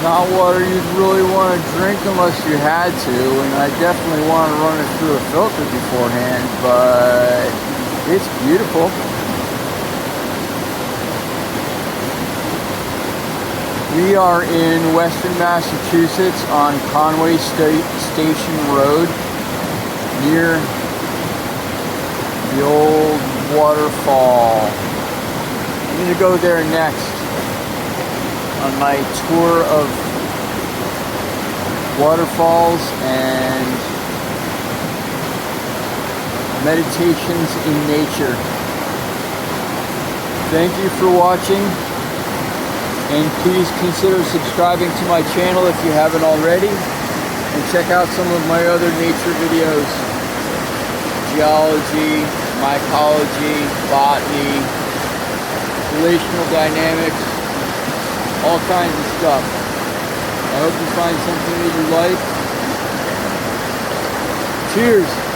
not water you'd really want to drink unless you had to, and I definitely want to run it through a filter beforehand, but it's beautiful. We are in Western Massachusetts on Conway Station Road, near the old Waterfall. I'm going to go there next on my tour of waterfalls and meditations in nature. Thank you for watching, and please consider subscribing to my channel if you haven't already, and check out some of my other nature videos: geology, mycology, botany, relational dynamics, all kinds of stuff. I hope you find something that you like. Cheers!